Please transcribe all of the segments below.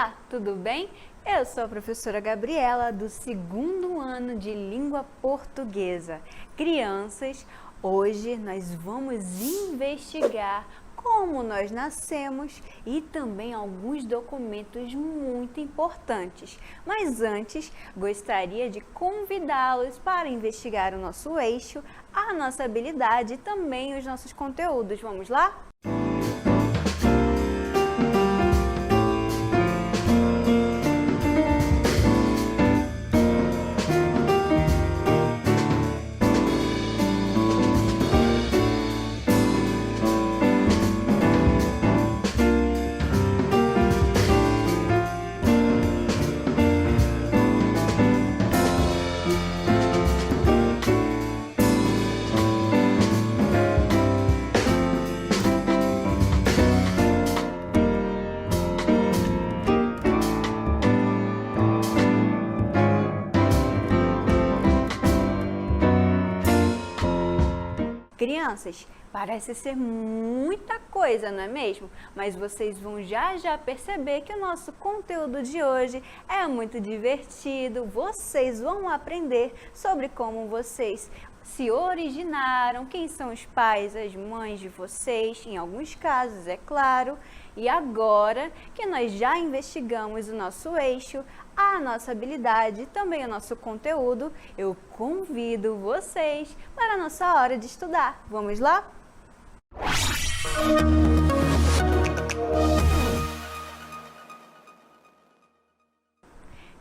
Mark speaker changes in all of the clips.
Speaker 1: Olá, tudo bem? Eu sou a professora Gabriela, do 2º ano de Língua Portuguesa. Crianças, hoje nós vamos investigar como nós nascemos e também alguns documentos muito importantes. Mas antes, gostaria de convidá-los para investigar o nosso eixo, a nossa habilidade e também os nossos conteúdos. Vamos lá? Crianças, parece ser muita coisa, não é mesmo? Mas vocês vão já perceber que o nosso conteúdo de hoje é muito divertido. Vocês vão aprender sobre como vocês se originaram, quem são os pais, as mães de vocês, em alguns casos, é claro. E agora que nós já investigamos o nosso eixo, a nossa habilidade e também o nosso conteúdo, eu convido vocês para a nossa hora de estudar. Vamos lá?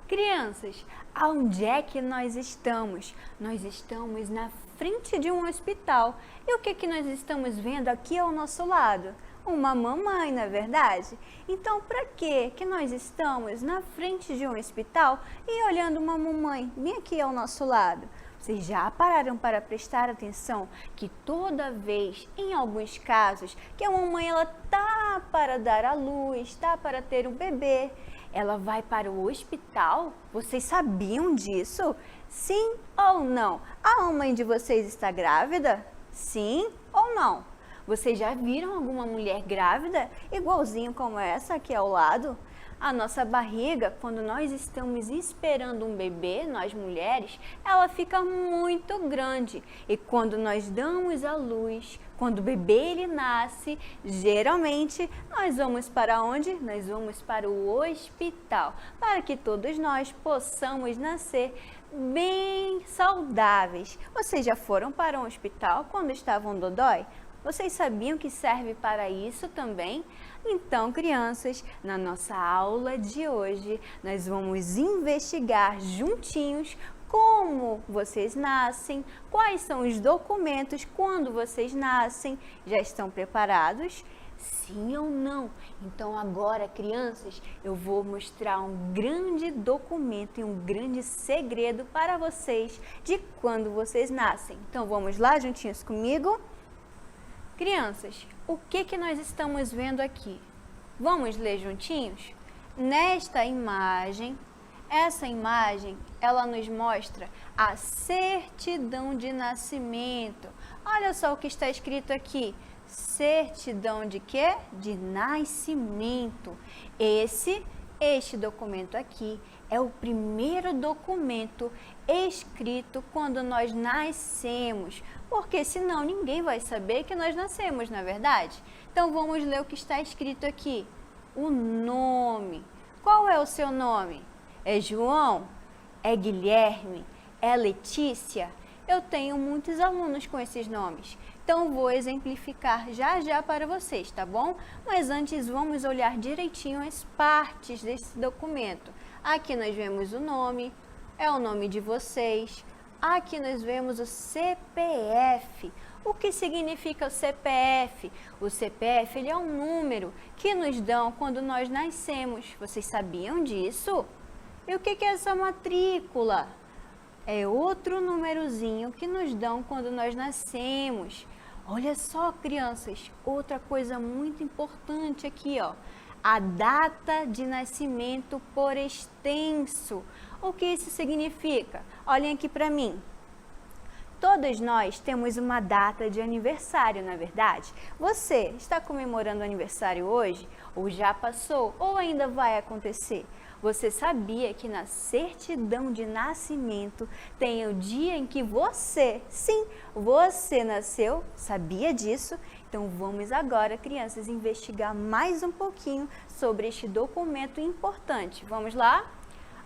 Speaker 1: Crianças, aonde é que nós estamos? Nós estamos na frente de um hospital. E o que nós estamos vendo aqui ao nosso lado? Uma mamãe, não é verdade? Então, para que nós estamos na frente de um hospital e olhando uma mamãe bem aqui ao nosso lado? Vocês já pararam para prestar atenção que toda vez, em alguns casos, que a mamãe ela tá para dar à luz, tá para ter um bebê, ela vai para o hospital? Vocês sabiam disso? Sim ou não? A mamãe de vocês está grávida? Sim ou não? Vocês já viram alguma mulher grávida, igualzinho como essa aqui ao lado? A nossa barriga, quando nós estamos esperando um bebê, nós mulheres, ela fica muito grande. E quando nós damos à luz, quando o bebê ele nasce, geralmente nós vamos para onde? Nós vamos para o hospital, para que todos nós possamos nascer bem saudáveis. Vocês já foram para um hospital quando estavam dodói? Vocês sabiam que serve para isso também? Então, crianças, na nossa aula de hoje, nós vamos investigar juntinhos como vocês nascem, quais são os documentos quando vocês nascem. Já estão preparados? Sim ou não? Então agora, crianças, eu vou mostrar um grande documento e um grande segredo para vocês de quando vocês nascem. Então vamos lá juntinhos comigo? Crianças, o que nós estamos vendo aqui? Vamos ler juntinhos? Nesta imagem, essa imagem, ela nos mostra a certidão de nascimento. Olha só o que está escrito aqui. Certidão de quê? De nascimento. Este documento aqui é o primeiro documento escrito quando nós nascemos, porque senão ninguém vai saber que nós nascemos, não é verdade? Então vamos ler o que está escrito aqui. O nome. Qual é o seu nome? É João? É Guilherme? É Letícia? Eu tenho muitos alunos com esses nomes, então vou exemplificar já para vocês, tá bom? Mas antes vamos olhar direitinho as partes desse documento. Aqui nós vemos o nome, é o nome de vocês. Aqui nós vemos o CPF. O que significa o CPF? O CPF ele é um número que nos dão quando nós nascemos. Vocês sabiam disso? E o que é essa matrícula? É outro númerozinho que nos dão quando nós nascemos. Olha só, crianças, outra coisa muito importante aqui, ó. A data de nascimento por extenso. O que isso significa? Olhem aqui para mim. Todos nós temos uma data de aniversário, não é verdade? Você está comemorando o aniversário hoje? Ou já passou? Ou ainda vai acontecer? Você sabia que na certidão de nascimento tem o dia em que você, sim, você nasceu? Sabia disso? Então vamos agora, crianças, investigar mais um pouquinho sobre este documento importante. Vamos lá?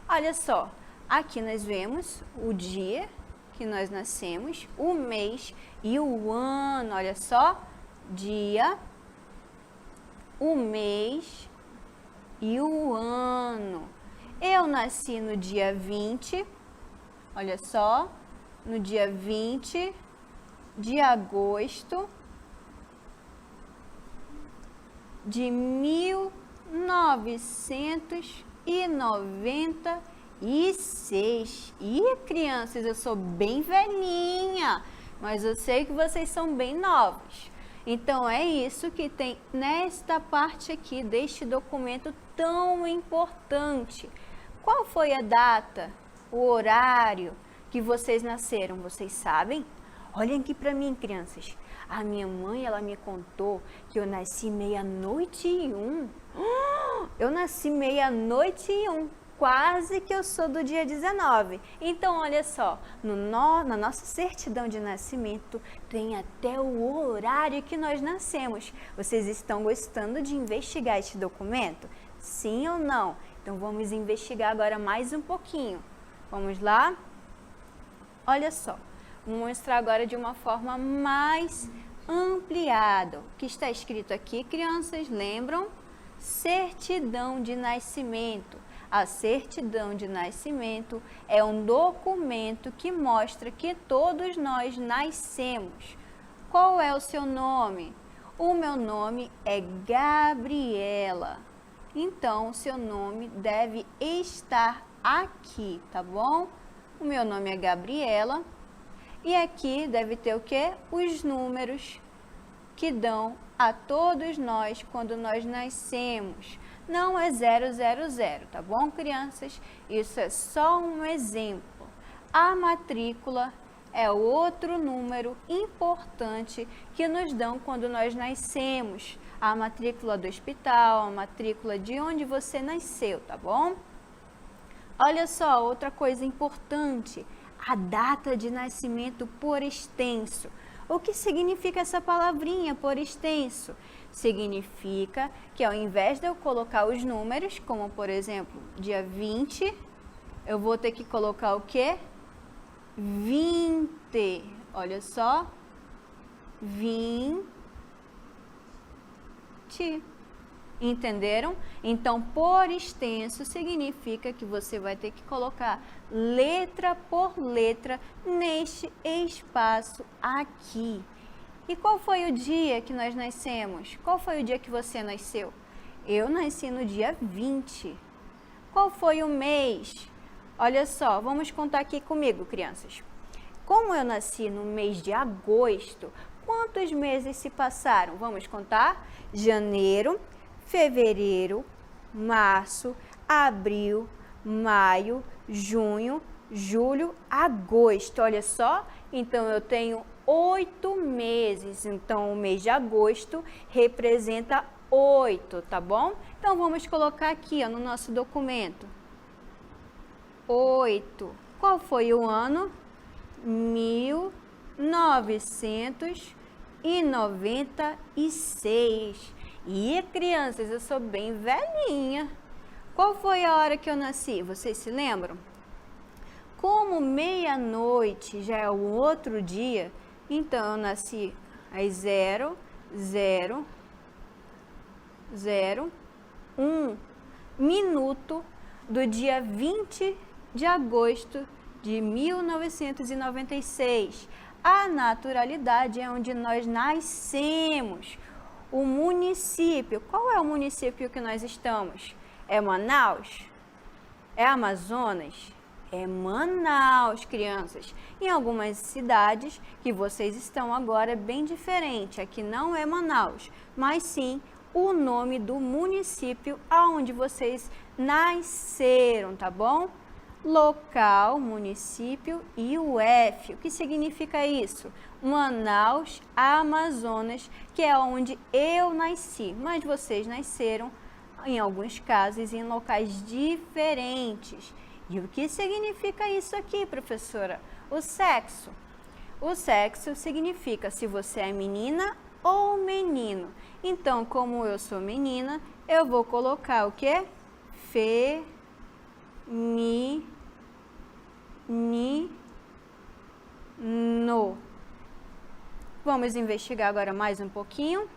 Speaker 1: Olha só, aqui nós vemos o dia que nós nascemos, o mês e o ano. Olha só, dia, o mês e o ano. Eu nasci no dia 20, olha só, no dia 20 de agosto de 1996. E crianças, eu sou bem velhinha, mas eu sei que vocês são bem novos. Então é isso que tem nesta parte aqui deste documento tão importante. Qual foi a data, o horário que vocês nasceram? Vocês sabem? Olhem aqui para mim, crianças. A minha mãe, ela me contou que eu nasci 00:01. Eu nasci 00:01. Quase que eu sou do dia 19. Então, olha só, na nossa certidão de nascimento tem até o horário que nós nascemos. Vocês estão gostando de investigar este documento? Sim ou não? Então, vamos investigar agora mais um pouquinho. Vamos lá? Olha só, vou mostrar agora de uma forma mais ampliada. O que está escrito aqui, crianças, lembram? Certidão de nascimento. A certidão de nascimento é um documento que mostra que todos nós nascemos. Qual é o seu nome? O meu nome é Gabriela. Então, o seu nome deve estar aqui, tá bom? O meu nome é Gabriela. E aqui deve ter o quê? Os números que dão a todos nós quando nós nascemos. Não é 000, tá bom, crianças? Isso é só um exemplo. A matrícula é outro número importante que nos dão quando nós nascemos. A matrícula do hospital, a matrícula de onde você nasceu, tá bom? Olha só, outra coisa importante, a data de nascimento por extenso. O que significa essa palavrinha por extenso? Significa que ao invés de eu colocar os números, como por exemplo, dia 20, eu vou ter que colocar o quê? 20. Olha só. 20. Entenderam? Então, por extenso significa que você vai ter que colocar letra por letra neste espaço aqui. E qual foi o dia que nós nascemos? Qual foi o dia que você nasceu? Eu nasci no dia 20. Qual foi o mês? Olha só, vamos contar aqui comigo, crianças. Como eu nasci no mês de agosto, quantos meses se passaram? Vamos contar? Janeiro, fevereiro, março, abril, maio, junho, julho, agosto. Olha só, então eu tenho 8 meses. Então o mês de agosto representa 8, tá bom? Então vamos colocar aqui, ó, no nosso documento. 8. Qual foi o ano? 1996. E crianças, eu sou bem velhinha. Qual foi a hora que eu nasci? Vocês se lembram? Como meia-noite já é o outro dia, então eu nasci às 00:01 minuto do dia 20 de agosto de 1996. A naturalidade é onde nós nascemos. O município, qual é o município que nós estamos? É Manaus? É Amazonas? É Manaus, crianças. Em algumas cidades que vocês estão agora é bem diferente. Aqui não é Manaus, mas sim o nome do município aonde vocês nasceram, tá bom? local, município e o F. O que significa isso? Manaus, Amazonas, que é onde eu nasci, mas vocês nasceram, em alguns casos, em locais diferentes. E o que significa isso aqui, professora? O sexo. O sexo significa se você é menina ou menino. Então, como eu sou menina, eu vou colocar o quê? No. Vamos investigar agora mais um pouquinho.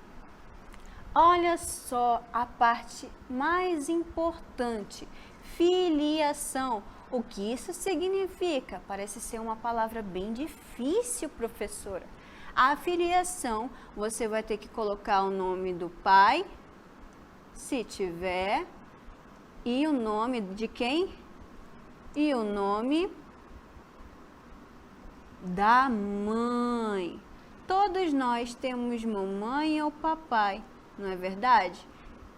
Speaker 1: Olha só a parte mais importante, filiação. O que isso significa? Parece ser uma palavra bem difícil, professora. A filiação, você vai ter que colocar o nome do pai, se tiver, e o nome de quem? E o nome da mãe. Todos nós temos mamãe ou papai, não é verdade?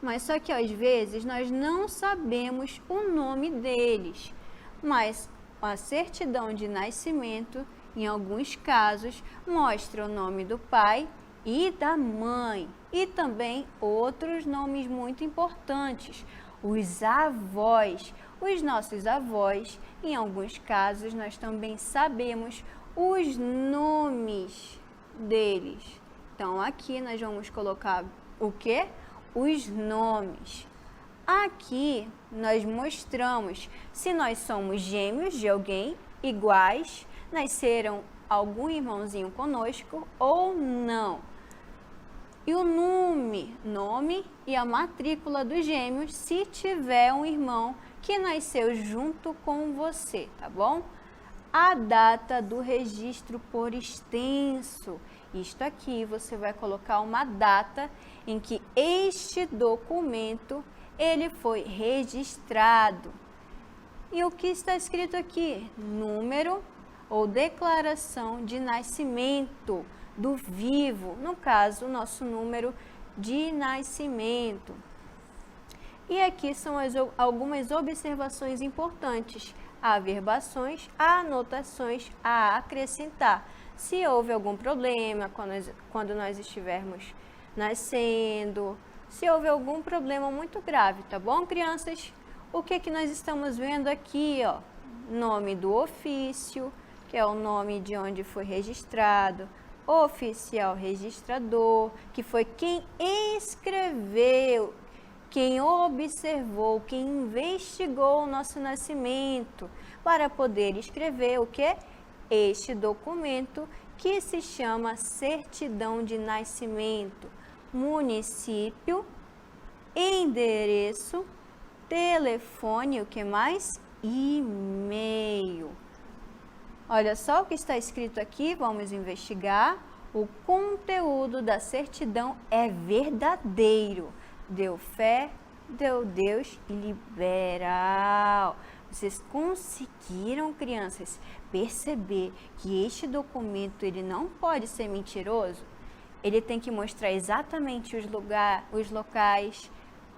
Speaker 1: Mas só que às vezes nós não sabemos o nome deles. Mas a certidão de nascimento, em alguns casos, mostra o nome do pai e da mãe. E também outros nomes muito importantes, os avós. Os nossos avós, em alguns casos, nós também sabemos os nomes deles. Então, aqui nós vamos colocar o quê? Os nomes. Aqui nós mostramos se nós somos gêmeos de alguém, iguais, nasceram algum irmãozinho conosco ou não. E o nome e a matrícula dos gêmeos se tiver um irmão que nasceu junto com você, tá bom? A data do registro por extenso. Isto aqui você vai colocar uma data em que este documento ele foi registrado. E o que está escrito aqui? Número ou declaração de nascimento do vivo, no caso, o nosso número de nascimento. E aqui são algumas observações importantes, averbações, anotações a acrescentar. Se houve algum problema quando nós estivermos nascendo, se houve algum problema muito grave, tá bom, crianças? O que nós estamos vendo aqui, ó? Nome do ofício, que é o nome de onde foi registrado, oficial registrador, que foi quem escreveu, quem observou, quem investigou o nosso nascimento, para poder escrever o que? Este documento que se chama certidão de nascimento, município, endereço, telefone, o que mais? E-mail. Olha só o que está escrito aqui, vamos investigar. O conteúdo da certidão é verdadeiro. Deu fé, deu Deus e liberal. Vocês conseguiram, crianças, perceber que este documento ele não pode ser mentiroso? Ele tem que mostrar exatamente os locais,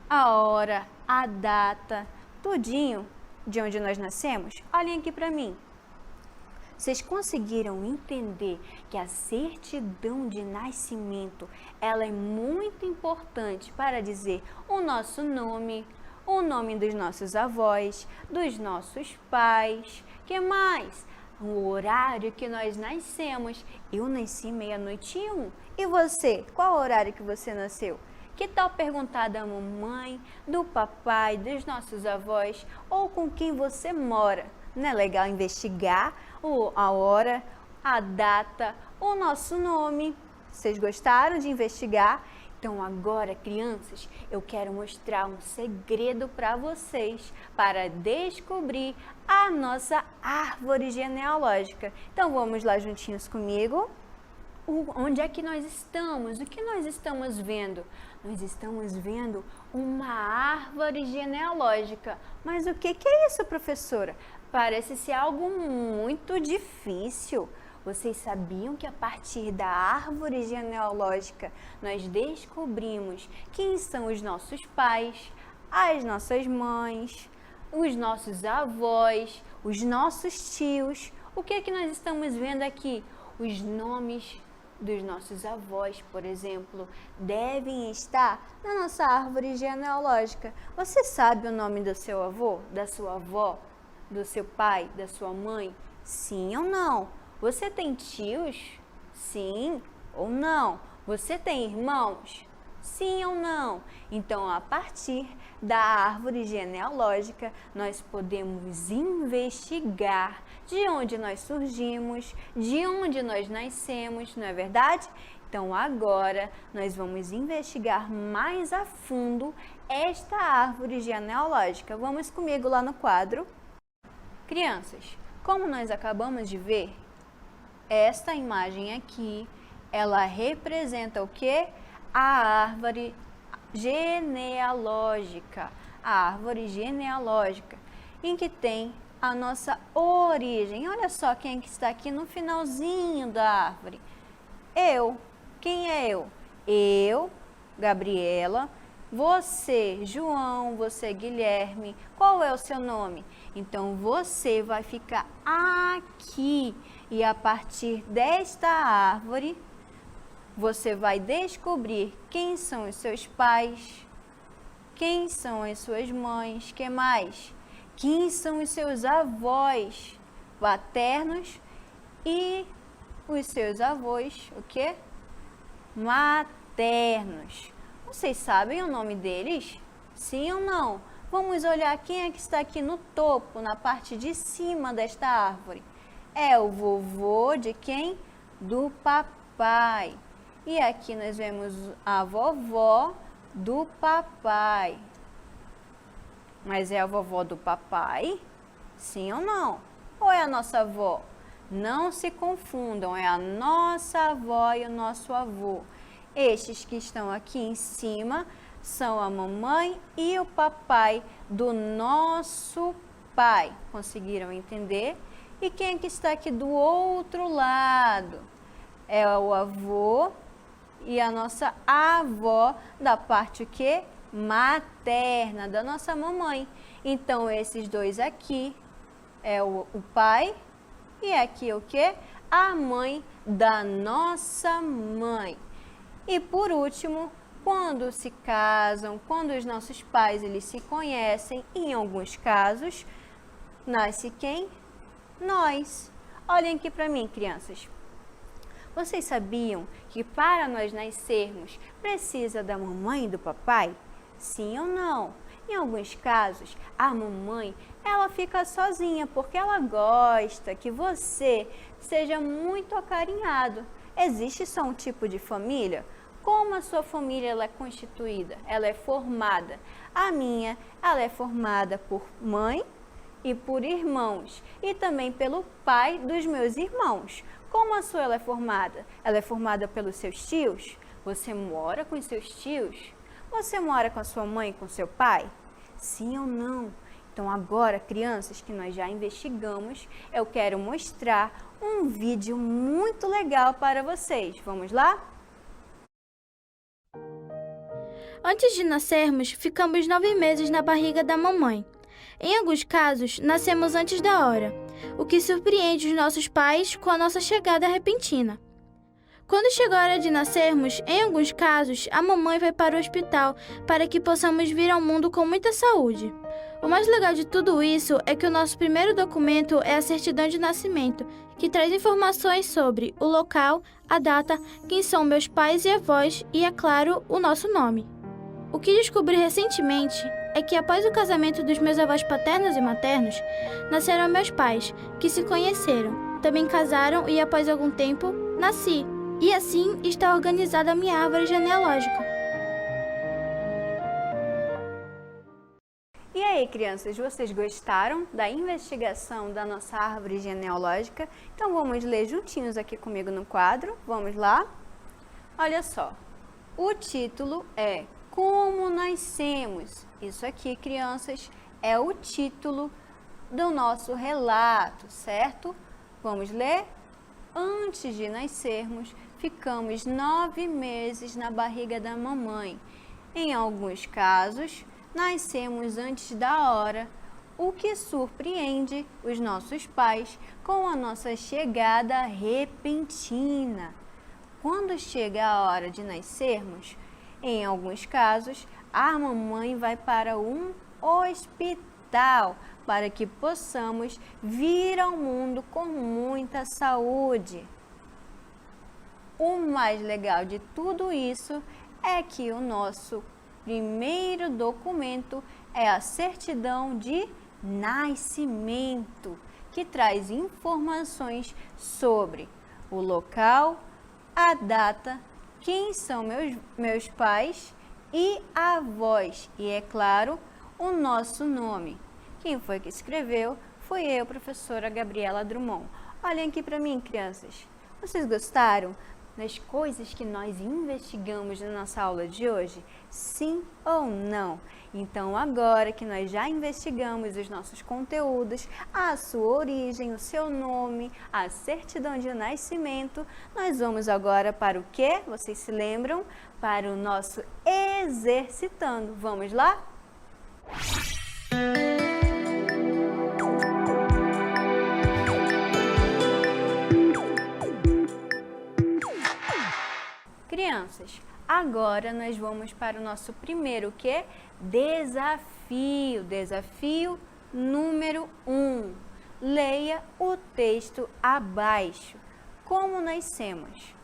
Speaker 1: a hora, a data, tudinho de onde nós nascemos. Olhem aqui para mim. Vocês conseguiram entender que a certidão de nascimento, ela é muito importante para dizer o nosso nome, o nome dos nossos avós, dos nossos pais, que mais? O horário que nós nascemos. Eu nasci 00:01. E você? Qual horário que você nasceu? Que tal perguntar da mamãe, do papai, dos nossos avós ou com quem você mora? Não é legal investigar a hora, a data, o nosso nome? Vocês gostaram de investigar? Então agora, crianças, eu quero mostrar um segredo para vocês para descobrir a nossa árvore genealógica. Então vamos lá juntinhos comigo. Onde é que nós estamos? O que nós estamos vendo? Nós estamos vendo uma árvore genealógica. Mas o que é isso, professora? Parece ser algo muito difícil. Vocês sabiam que a partir da árvore genealógica nós descobrimos quem são os nossos pais, as nossas mães, os nossos avós, os nossos tios. O que é que nós estamos vendo aqui? Os nomes dos nossos avós, por exemplo, devem estar na nossa árvore genealógica. Você sabe o nome do seu avô, da sua avó, do seu pai, da sua mãe? Sim ou não? Você tem tios? Sim ou não? Você tem irmãos? Sim ou não? Então, a partir da árvore genealógica, nós podemos investigar de onde nós surgimos, de onde nós nascemos, não é verdade? Então, agora, nós vamos investigar mais a fundo esta árvore genealógica. Vamos comigo lá no quadro. Crianças, como nós acabamos de ver, esta imagem aqui, ela representa o quê? A árvore genealógica, em que tem a nossa origem. Olha só quem que está aqui no finalzinho da árvore. Eu. Quem é eu? Eu, Gabriela. Você, João. Você, Guilherme. Qual é o seu nome? Então, você vai ficar aqui. E a partir desta árvore, você vai descobrir quem são os seus pais, quem são as suas mães, que mais? Quem são os seus avós paternos e os seus avós, o quê? Maternos. Vocês sabem o nome deles? Sim ou não? Vamos olhar quem é que está aqui no topo, na parte de cima desta árvore. É o vovô de quem? Do papai. E aqui nós vemos a vovó do papai. Mas é a vovó do papai? Sim ou não? Ou é a nossa avó? Não se confundam, é a nossa avó e o nosso avô. Estes que estão aqui em cima são a mamãe e o papai do nosso pai. Conseguiram entender? E quem é que está aqui do outro lado? É o avô e a nossa avó da parte o quê? Materna, da nossa mamãe. Então, esses dois aqui é o pai e aqui o quê? A mãe da nossa mãe. E por último, quando se casam, quando os nossos pais eles se conhecem, em alguns casos, nasce quem? Nós. Olhem aqui para mim, crianças. Vocês sabiam que para nós nascermos precisa da mamãe e do papai? Sim ou não? Em alguns casos, a mamãe ela fica sozinha porque ela gosta que você seja muito acarinhado. Existe só um tipo de família? Como a sua família ela é constituída? Ela é formada. A minha, ela é formada por mãe e por irmãos e também pelo pai dos meus irmãos. Como a sua ela é formada? Ela é formada pelos seus tios? Você mora com os seus tios? Você mora com a sua mãe e com seu pai? Sim ou não? Então agora, crianças, que nós já investigamos, eu quero mostrar um vídeo muito legal para vocês. Vamos lá?
Speaker 2: Antes de nascermos, ficamos 9 meses na barriga da mamãe. Em alguns casos, nascemos antes da hora, o que surpreende os nossos pais com a nossa chegada repentina. Quando chega a hora de nascermos, em alguns casos, a mamãe vai para o hospital para que possamos vir ao mundo com muita saúde. O mais legal de tudo isso é que o nosso primeiro documento é a certidão de nascimento, que traz informações sobre o local, a data, quem são meus pais e avós e, é claro, o nosso nome. O que descobri recentemente é que após o casamento dos meus avós paternos e maternos, nasceram meus pais, que se conheceram, também casaram e após algum tempo, nasci. E assim está organizada a minha árvore genealógica.
Speaker 1: E aí, crianças, vocês gostaram da investigação da nossa árvore genealógica? Então vamos ler juntinhos aqui comigo no quadro. Vamos lá? Olha só, o título é Como Nascemos. Isso aqui, crianças, é o título do nosso relato, certo? Vamos ler? Antes de nascermos, ficamos 9 meses na barriga da mamãe. Em alguns casos, nascemos antes da hora, o que surpreende os nossos pais com a nossa chegada repentina. Quando chega a hora de nascermos, em alguns casos, a mamãe vai para um hospital para que possamos vir ao mundo com muita saúde. O mais legal de tudo isso é que o nosso primeiro documento é a certidão de nascimento, que traz informações sobre o local, a data, quem são meus pais e avós e, é claro, o nosso nome. Quem foi que escreveu? Fui eu, professora Gabriela Drummond. Olhem aqui para mim, crianças. Vocês gostaram das coisas que nós investigamos na nossa aula de hoje? Sim ou não? Então, agora que nós já investigamos os nossos conteúdos, a sua origem, o seu nome, a certidão de nascimento, nós vamos agora para o quê? Vocês se lembram? Para o nosso exercitando. Vamos lá? Crianças, agora nós vamos para o nosso primeiro quê? Desafio. Desafio número 1. Leia o texto abaixo. Como nascemos?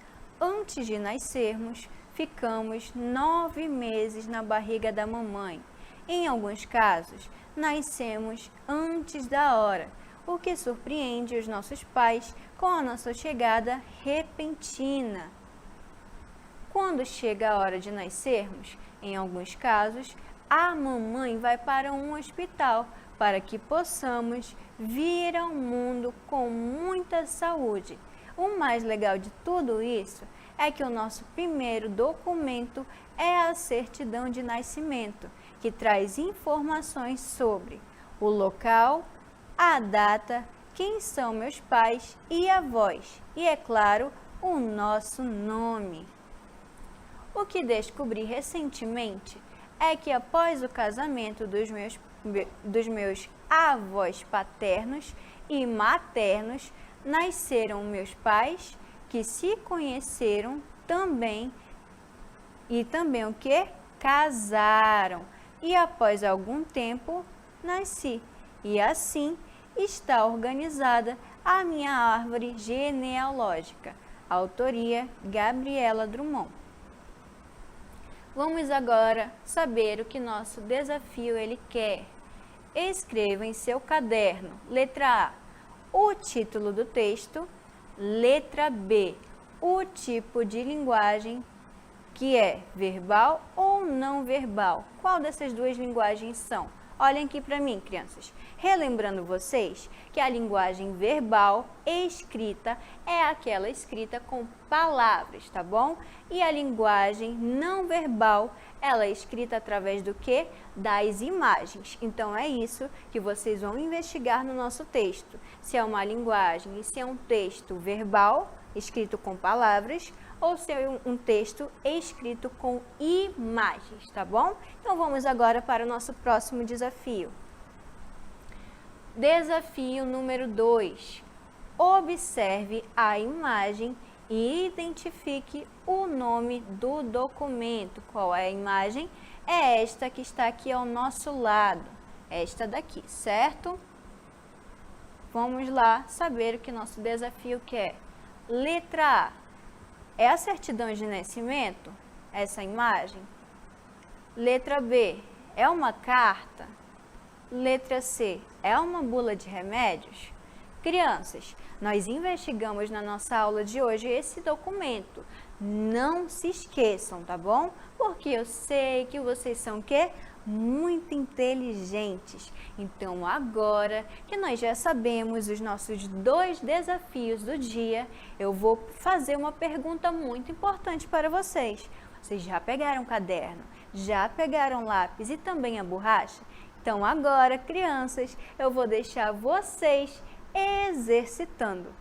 Speaker 1: Antes de nascermos, ficamos 9 meses na barriga da mamãe. Em alguns casos, nascemos antes da hora, o que surpreende os nossos pais com a nossa chegada repentina. Quando chega a hora de nascermos, em alguns casos, a mamãe vai para um hospital para que possamos vir ao mundo com muita saúde. O mais legal de tudo isso é que o nosso primeiro documento é a certidão de nascimento, que traz informações sobre o local, a data, quem são meus pais e avós e, é claro, o nosso nome. O que descobri recentemente é que após o casamento dos meus avós paternos e maternos, nasceram meus pais que se conheceram também e também o que? Casaram. E após algum tempo, nasci. E assim está organizada a minha árvore genealógica. Autoria Gabriela Drummond. Vamos agora saber o que nosso desafio ele quer. Escreva em seu caderno, letra A, o título do texto, letra B, o tipo de linguagem, que é verbal ou não verbal. Qual dessas duas linguagens são? Olhem aqui para mim, crianças. Relembrando vocês que a linguagem verbal escrita é aquela escrita com palavras, tá bom? E a linguagem não verbal, ela é escrita através do quê? Das imagens. Então, é isso que vocês vão investigar no nosso texto. Se é uma linguagem e se é um texto verbal, escrito com palavras, ou se é um texto escrito com imagens, tá bom? Então, vamos agora para o nosso próximo desafio. Desafio número 2. Observe a imagem e identifique o nome do documento. Qual é a imagem? É esta que está aqui ao nosso lado. Esta daqui, certo? Vamos lá saber o que nosso desafio quer. Letra A. É a certidão de nascimento? Essa imagem? Letra B. É uma carta? Letra C. É uma bula de remédios? Crianças, nós investigamos na nossa aula de hoje esse documento. Não se esqueçam, tá bom? Porque eu sei que vocês são o quê? Muito inteligentes. Então, agora que nós já sabemos os nossos 2 desafios do dia, eu vou fazer uma pergunta muito importante para vocês. Vocês já pegaram o caderno? Já pegaram lápis e também a borracha? Então, agora, crianças, eu vou deixar vocês exercitando.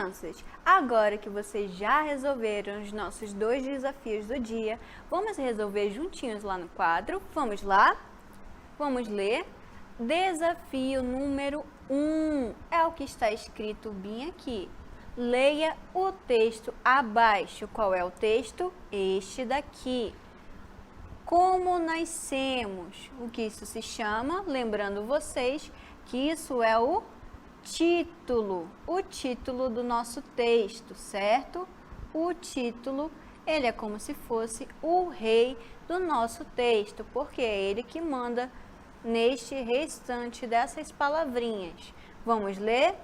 Speaker 1: Crianças, agora que vocês já resolveram os nossos 2 desafios do dia, vamos resolver juntinhos lá no quadro. Vamos lá? Vamos ler? Desafio número 1 é o que está escrito bem aqui. Leia o texto abaixo. Qual é o texto? Este daqui. Como nascemos? O que isso se chama? Lembrando vocês que isso é o título do nosso texto, certo? O título, ele é como se fosse o rei do nosso texto, porque é ele que manda neste restante dessas palavrinhas. Vamos ler?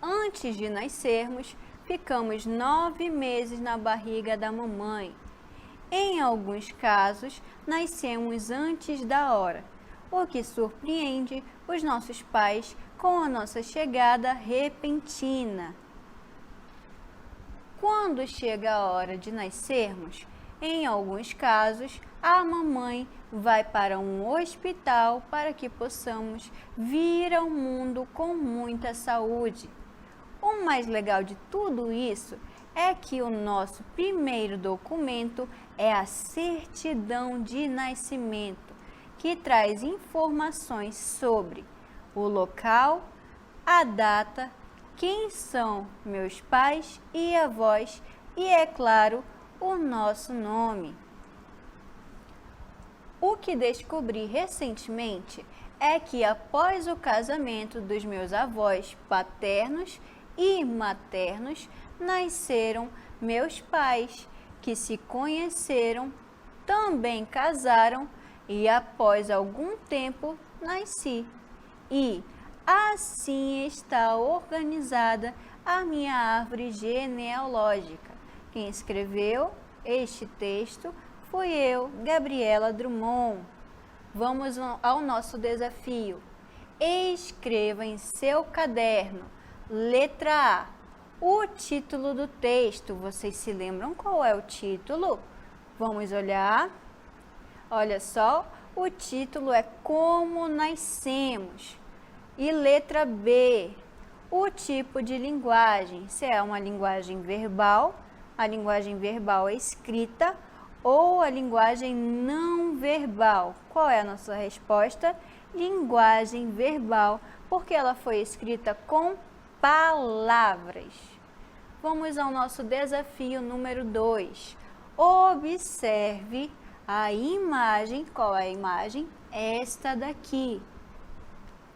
Speaker 1: Antes de nascermos, ficamos 9 meses na barriga da mamãe. Em alguns casos, nascemos antes da hora, o que surpreende os nossos pais com a nossa chegada repentina. Quando chega a hora de nascermos, em alguns casos, a mamãe vai para um hospital para que possamos vir ao mundo com muita saúde. O mais legal de tudo isso é que o nosso primeiro documento é a certidão de nascimento, que traz informações sobre o local, a data, quem são meus pais e avós e, é claro, o nosso nome. O que descobri recentemente é que após o casamento dos meus avós paternos e maternos, nasceram meus pais, que se conheceram, também casaram e após algum tempo nasci. E assim está organizada a minha árvore genealógica. Quem escreveu este texto fui eu, Gabriela Drummond. Vamos ao nosso desafio. Escreva em seu caderno, letra A, o título do texto. Vocês se lembram qual é o título? Vamos olhar. Olha só, o título é Como Nascemos. E letra B, o tipo de linguagem. Se é uma linguagem verbal, a linguagem verbal é escrita, ou a linguagem não verbal. Qual é a nossa resposta? Linguagem verbal, porque ela foi escrita com palavras. Vamos ao nosso desafio número 2. Observe a imagem. Qual é a imagem? Esta daqui.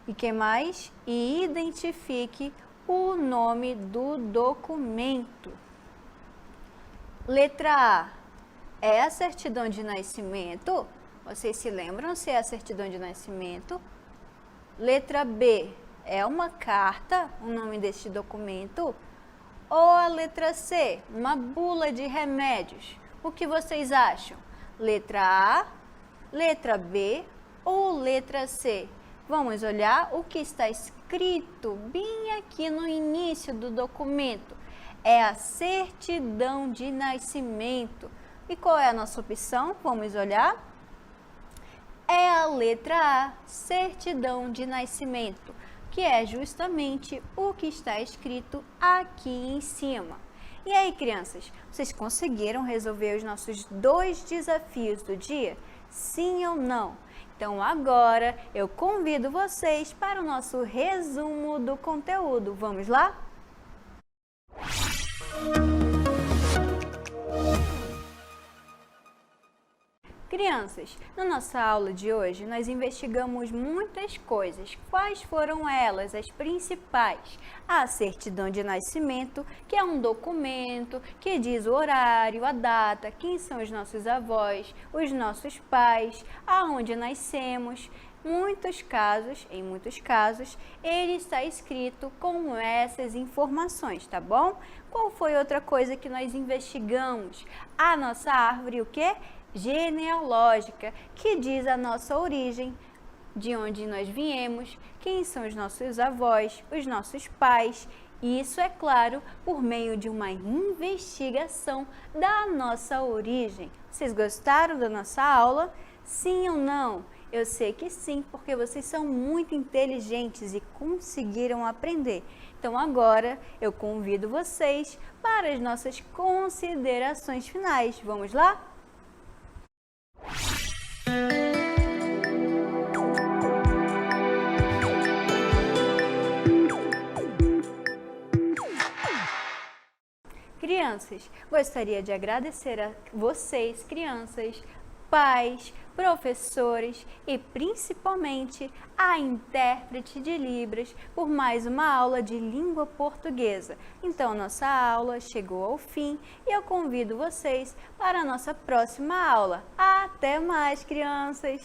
Speaker 1: E que mais? E identifique o nome do documento. Letra A. É a certidão de nascimento? Vocês se lembram se é a certidão de nascimento? Letra B. É uma carta, o nome deste documento? Ou a letra C, uma bula de remédios? O que vocês acham? Letra A, letra B ou letra C? Vamos olhar o que está escrito bem aqui no início do documento. É a certidão de nascimento. E qual é a nossa opção? Vamos olhar. É a letra A, certidão de nascimento, que é justamente o que está escrito aqui em cima. E aí, crianças, vocês conseguiram resolver os nossos 2 desafios do dia? Sim ou não? Então, agora eu convido vocês para o nosso resumo do conteúdo. Vamos lá? Crianças, na nossa aula de hoje, nós investigamos muitas coisas. Quais foram elas, as principais? A certidão de nascimento, que é um documento que diz o horário, a data, quem são os nossos avós, os nossos pais, aonde nascemos. Em muitos casos, ele está escrito com essas informações, tá bom? Qual foi outra coisa que nós investigamos? A nossa árvore, o quê? Genealógica, que diz a nossa origem, de onde nós viemos, quem são os nossos avós, os nossos pais. Isso, é claro, por meio de uma investigação da nossa origem. Vocês gostaram da nossa aula? Sim ou não? Eu sei que sim, porque vocês são muito inteligentes e conseguiram aprender. Então agora eu convido vocês para as nossas considerações finais. Vamos lá? Crianças, gostaria de agradecer a vocês, crianças, pais, professores e principalmente a intérprete de Libras por mais uma aula de língua portuguesa. Então, nossa aula chegou ao fim e eu convido vocês para a nossa próxima aula. Até mais, crianças!